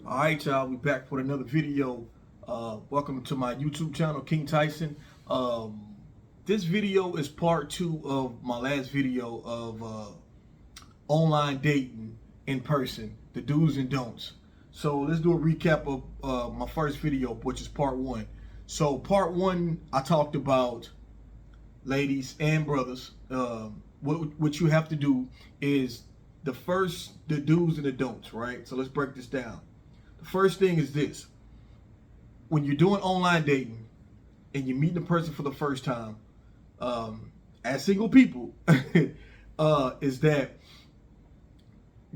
All right, y'all, we back with another video. Welcome to my YouTube channel, King Tyson. This video is part two of my last video of online dating in person, the do's and don'ts. So let's do a recap of my first video, which is part one. So part one, I talked about ladies and brothers. What you have to do is the do's and the don'ts, right? So let's break this down. The first thing is this: when you're doing online dating and you're meeting a person for the first time, as single people, is that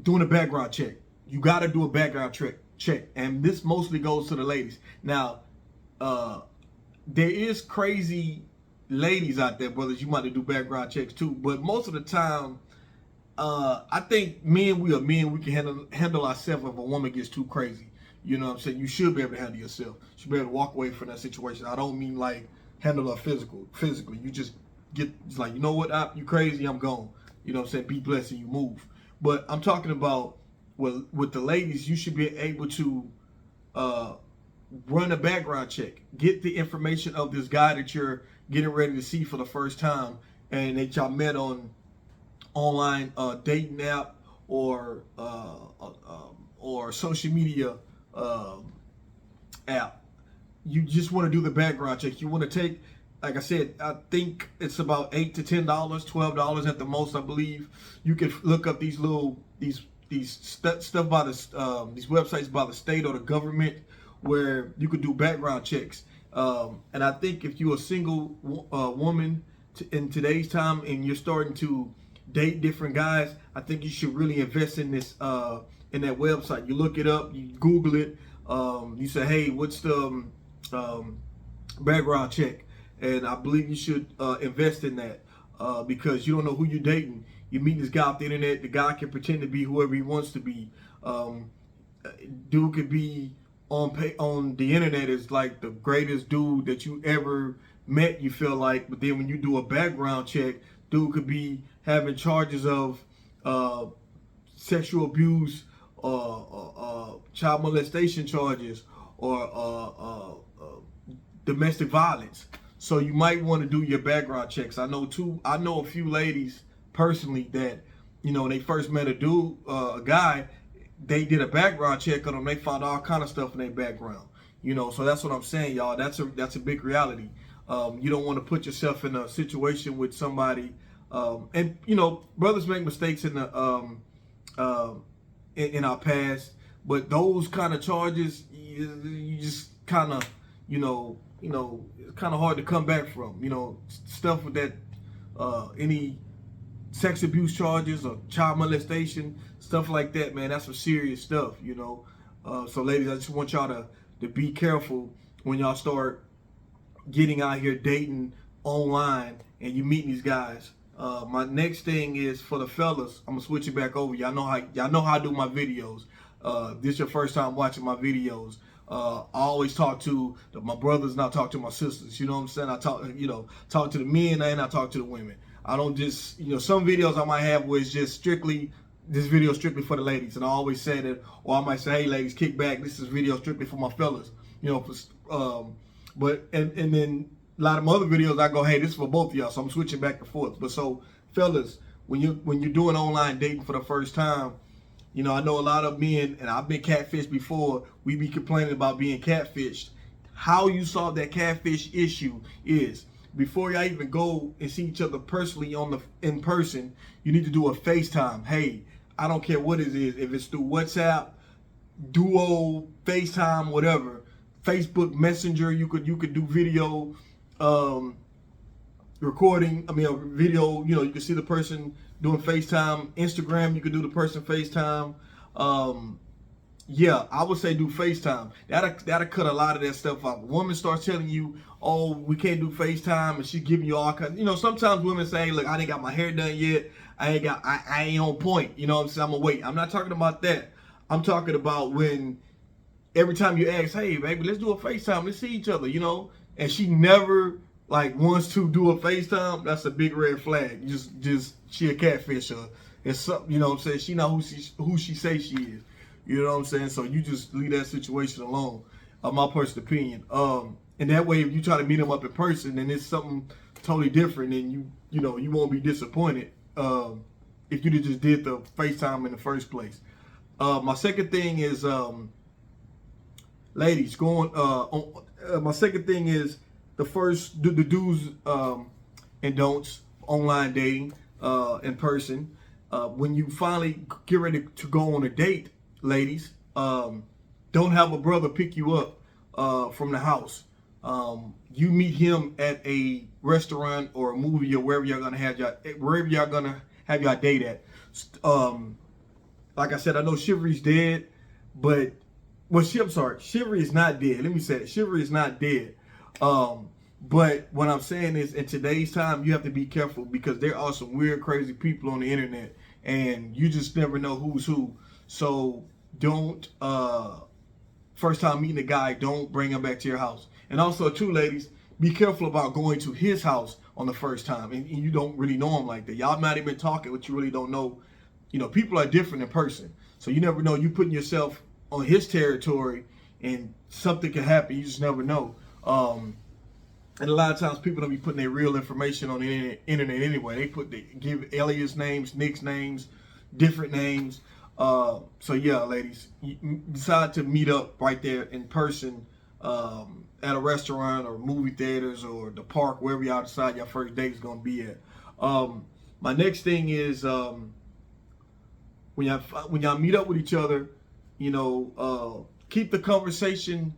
doing a background check. You got to do a background check, and this mostly goes to the ladies. Now, there is crazy ladies out there, brothers. You might do background checks too, but most of the time, I think we are men. We can handle ourselves if a woman gets too crazy. You know what I'm saying? You should be able to handle yourself. You should be able to walk away from that situation. I don't mean like handle her physically. You just get, it's like, you know what, you crazy, I'm gone. You know what I'm saying? Be blessed and you move. But I'm talking about with the ladies, you should be able to run a background check. Get the information of this guy that you're getting ready to see for the first time and that y'all met on online dating app or social media app. You just want to do the background check. You want to take, like I said, I think it's about $8 to $10, $12 at the most, I believe. You can look up these stuff by these websites by the state or the government where you could do background checks. And I think if you're a single woman in today's time and you're starting to date different guys, I think you should really invest in this in that website. You look it up, you Google it. You say, hey, what's the background check? And I believe you should invest in that because you don't know who you're dating. You meet this guy off the internet. The guy can pretend to be whoever he wants to be. Dude could be on the internet is like the greatest dude that you ever met, you feel like, but then when you do a background check, dude could be having charges of sexual abuse, child molestation charges, or domestic violence. So you might want to do your background checks. I know a few ladies personally that, when they first met a guy, they did a background check on them. They found all kind of stuff in their background. So that's what I'm saying, y'all. That's a big reality. You don't want to put yourself in a situation with somebody. And brothers make mistakes in the in our past, but those kind of charges, you just kind of, it's kind of hard to come back from. Stuff with that, any sex abuse charges or child molestation, stuff like that, man, that's some serious stuff, So ladies, I just want y'all to be careful when y'all start getting out here dating online and you meeting these guys. My next thing is for the fellas. I'm gonna switch it back over. Y'all know how I do my videos. This your first time watching my videos. I always talk to my brothers and I talk to my sisters. You know what I'm saying? I talk to the men and I talk to the women. I don't just, some videos I might have where it's just strictly, this video is strictly for the ladies. And I always say that, or I might say, hey ladies, kick back. This is video strictly for my fellas. But then a lot of my other videos I go, hey, this is for both of y'all. So I'm switching back and forth. But so fellas, when you're doing online dating for the first time, I know a lot of men, and I've been catfished before, we be complaining about being catfished. How you solve that catfish issue is, before y'all even go and see each other personally in person, you need to do a FaceTime. Hey, I don't care what it is, if it's through WhatsApp, Duo, FaceTime, whatever, Facebook Messenger, you could do video recording. Video. You can see the person doing FaceTime. Instagram, you could do the person FaceTime. Yeah, I would say do FaceTime. That'll cut a lot of that stuff out. A woman starts telling you, oh, we can't do FaceTime, and she's giving you all kinds. Sometimes women say, hey, look, I ain't got my hair done yet. I ain't on point. You know what I'm saying? I'm gonna wait. I'm not talking about that. I'm talking about when every time you ask, hey, baby, let's do a FaceTime. Let's see each other, and she never wants to do a FaceTime. That's a big red flag. Just she a catfish, or it's something. You know what I'm saying? She not who she say she is. You know what I'm saying? So you just leave that situation alone. My personal opinion. And that way, if you try to meet them up in person, and it's something totally different, and you know you won't be disappointed if you just did the FaceTime in the first place. My second thing is, ladies, my second thing is the do's and don'ts online dating in person. When you finally get ready to go on a date, ladies, don't have a brother pick you up from the house. You meet him at a restaurant or a movie or wherever y'all gonna have y'all date at. Like I said, I know chivalry's dead, but chivalry is not dead. Let me say it. Chivalry is not dead. But what I'm saying is, in today's time, you have to be careful because there are some weird, crazy people on the internet, and you just never know who's who. So don't, first time meeting a guy, don't bring him back to your house. And also, too, ladies, be careful about going to his house on the first time, and you don't really know him like that. Y'all might have been talking, but you really don't know. You know, people are different in person, so you never know. You putting yourself on his territory, and something can happen. You just never know. And a lot of times people don't be putting their real information on the internet anyway. They give alias names, nicknames, different names. So yeah, ladies, you decide to meet up right there in person at a restaurant or movie theaters or the park, wherever y'all decide your first date is going to be at. My next thing is when y'all meet up with each other, you know, keep the conversation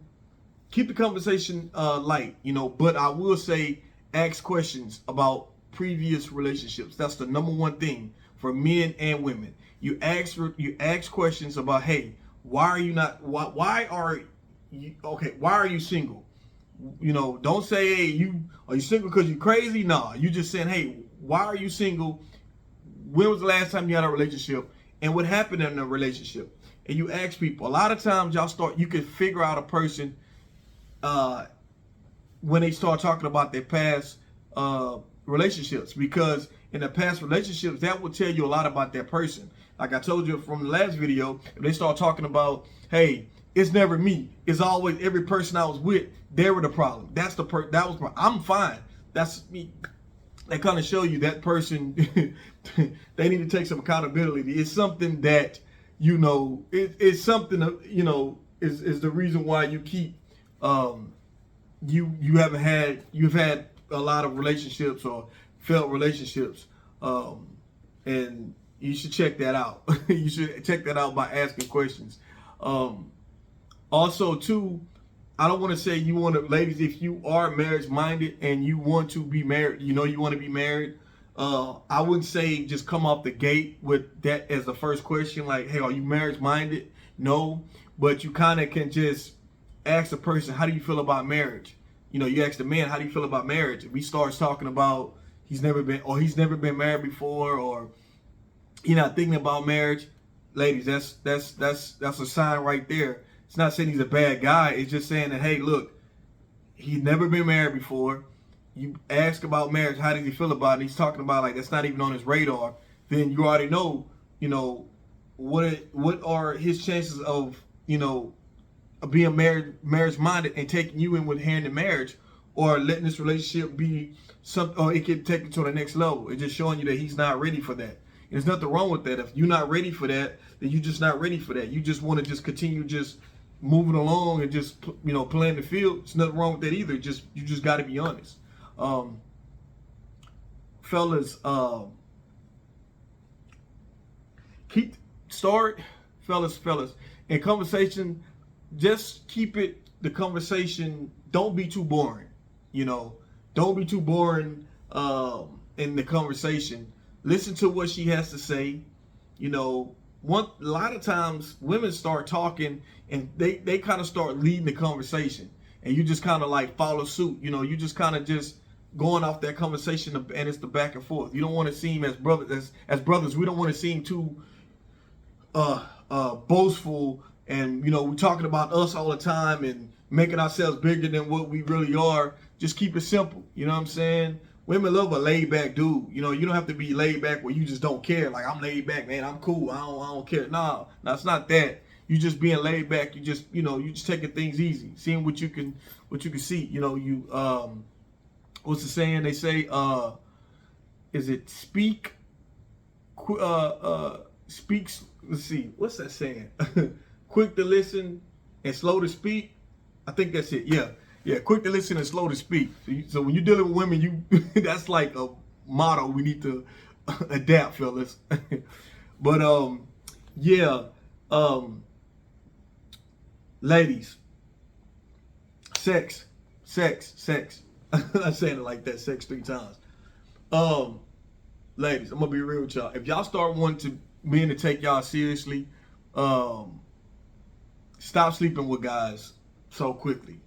light, you know, but I will say ask questions about previous relationships. That's the number one thing for men and women. You ask questions about, hey, why are you single? You know, don't say, hey, are you single because you're crazy? Nah, you just saying, hey, why are you single? When was the last time you had a relationship? And what happened in the relationship? And you ask people. A lot of times you can figure out a person when they start talking about their past relationships, because in the past relationships, that will tell you a lot about that person. Like I told you from the last video, if they start talking about, hey, it's never me, it's always every person I was with, they were the problem. I'm fine. That's me. They kind of show you that person. They need to take some accountability. It's something that, you know, it's something, you know, is the reason why you keep you've had a lot of relationships or failed relationships, and you should check that out. You should check that out by asking questions. Also, too, I don't want to say you want to, ladies, if you are marriage minded and you want to be married, you know, you want to be married. I wouldn't say just come off the gate with that as the first question, like, hey, are you marriage minded? No, but you kind of can just ask the person, how do you feel about marriage? You know, you ask the man, how do you feel about marriage? If he starts talking about he's never been married before, or you're not thinking about marriage, ladies, that's a sign right there. It's not saying he's a bad guy. It's just saying that, hey, look, he's never been married before. You ask about marriage, how does he feel about it? He's talking about like that's not even on his radar. Then you already know, you know, what are his chances of, you know, being marriage minded and taking you in with hand in marriage, or letting this relationship be something, or it can take it to the next level. It's just showing you that he's not ready for that. There's nothing wrong with that. If you're not ready for that, then you're just not ready for that. You just want to just continue just moving along and just, you know, playing the field. There's nothing wrong with that either. You just got to be honest. Fellas, fellas, in conversation, just keep the conversation, don't be too boring. You know, don't be too boring in the conversation. Listen to what she has to say. You know, a lot of times women start talking and they kind of start leading the conversation, and you just kind of like follow suit. You know, you just kind of just going off that conversation, and it's the back and forth. You don't want to seem as brothers. We don't want to seem too boastful, and you know, we're talking about us all the time and making ourselves bigger than what we really are. Just keep it simple. You know what I'm saying? Women love a laid back dude. You know, you don't have to be laid back where you just don't care. Like, I'm laid back, man. I'm cool. I don't care. No, it's not that. You just being laid back. You just, you know, you just taking things easy, seeing what you can see. You know, you what's the saying? They say, is it speaks? Let's see, what's that saying? Quick to listen and slow to speak. I think that's it. Yeah. Quick to listen and slow to speak. So when you're dealing with women, you that's like a motto we need to adapt, fellas. But yeah, ladies, sex. I'm saying it like that, sex 3 times. Ladies, I'm gonna be real with y'all. If y'all start wanting men to take y'all seriously, stop sleeping with guys so quickly.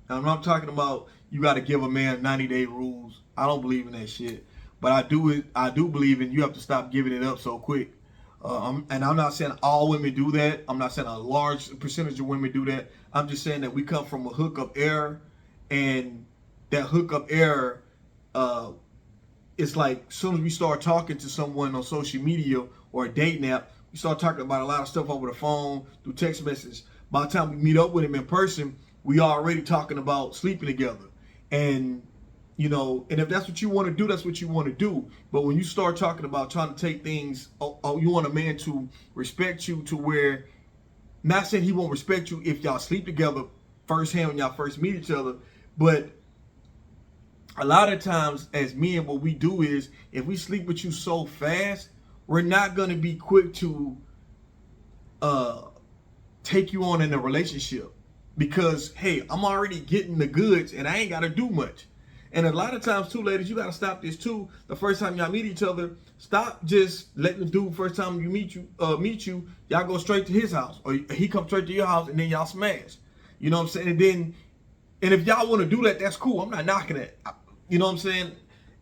Now, I'm not talking about you got to give a man 90-day rules. I don't believe in that shit. But I do believe in you have to stop giving it up so quick. And I'm not saying all women do that. I'm not saying a large percentage of women do that. I'm just saying that we come from a hookup era, and that hookup era, it's like as soon as we start talking to someone on social media or a dating app, we start talking about a lot of stuff over the phone, through text messages. By the time we meet up with him in person, we already talking about sleeping together. And, you know, and if that's what you want to do, that's what you want to do. But when you start talking about trying to take things, you want a man to respect you to where, not saying he won't respect you if y'all sleep together firsthand when y'all first meet each other, but a lot of times as men, what we do is, if we sleep with you so fast, we're not going to be quick to take you on in a relationship, because, hey, I'm already getting the goods and I ain't got to do much. And a lot of times too, ladies, you got to stop this too. The first time y'all meet each other, stop just letting the dude, first time you meet you, y'all go straight to his house, or he comes straight to your house, and then y'all smash. You know what I'm saying? And if y'all want to do that, that's cool. I'm not knocking it. You know what I'm saying?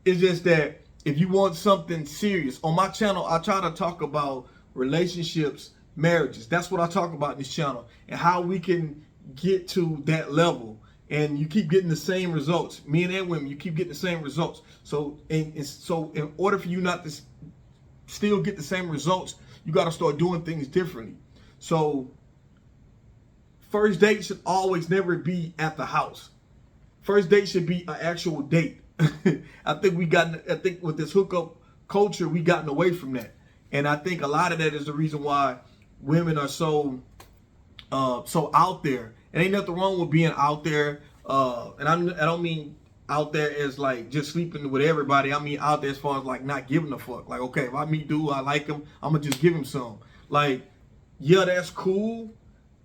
It's just that if you want something serious, on my channel, I try to talk about relationships, marriages. That's what I talk about in this channel, and how we can get to that level. And you keep getting the same results, men and women. You keep getting the same results. So in order for you not to still get the same results, you got to start doing things differently. So first date should always never be at the house. First date should be an actual date. I think with this hookup culture, we gotten away from that. And I think a lot of that is the reason why women are so out there. And ain't nothing wrong with being out there. And I don't mean out there as like just sleeping with everybody. I mean out there as far as like not giving a fuck. Like, okay, if I meet dude, I like him, I'm gonna just give him some. Like, yeah, that's cool.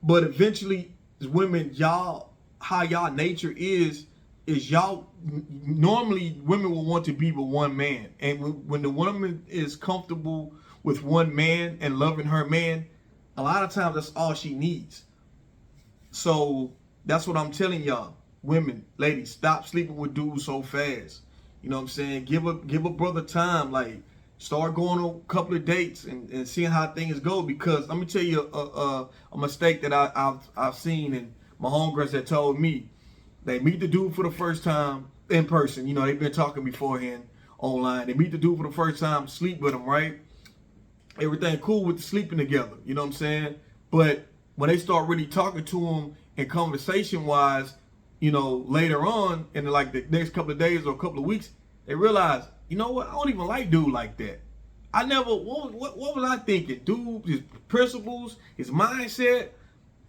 But eventually, as women, how y'all nature is y'all, normally women will want to be with one man. And when the woman is comfortable with one man and loving her man, a lot of times that's all she needs. So that's what I'm telling y'all. Women, ladies, stop sleeping with dudes so fast. You know what I'm saying? Give a brother time. Like, start going on a couple of dates and seeing how things go. Because let me tell you a mistake that I've seen, and my homegirls that told me. They meet the dude for the first time in person. You know, they've been talking beforehand online. They meet the dude for the first time, sleep with him, right? Everything cool with the sleeping together. You know what I'm saying? But when they start really talking to him and conversation-wise, you know, later on in like the next couple of days or a couple of weeks, they realize, you know what? I don't even like dude like that. I never. What was I thinking? Dude, his principles, his mindset,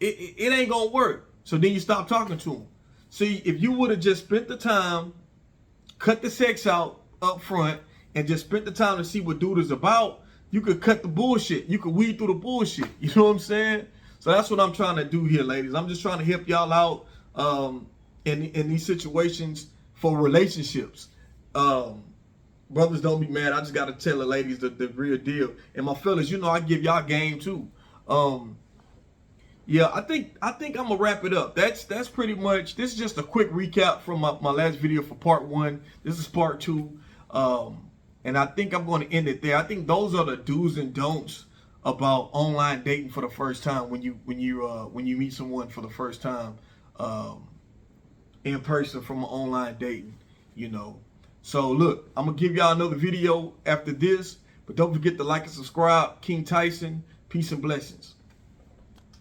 it ain't gonna work. So then you stop talking to him. See, if you would have just spent the time, cut the sex out up front, and just spent the time to see what dude is about, you could cut the bullshit. You could weed through the bullshit. You know what I'm saying? So that's what I'm trying to do here, ladies. I'm just trying to help y'all out in these situations for relationships. Brothers, don't be mad. I just got to tell the ladies the real deal. And my fellas, you know I give y'all game too. Yeah, I think I'm gonna wrap it up. That's pretty much. This is just a quick recap from my last video for part 1. This is part 2, and I think I'm going to end it there. I think those are the do's and don'ts about online dating for the first time when you meet someone for the first time in person from online dating. You know. So look, I'm gonna give y'all another video after this, but don't forget to like and subscribe. King Tyson, peace and blessings.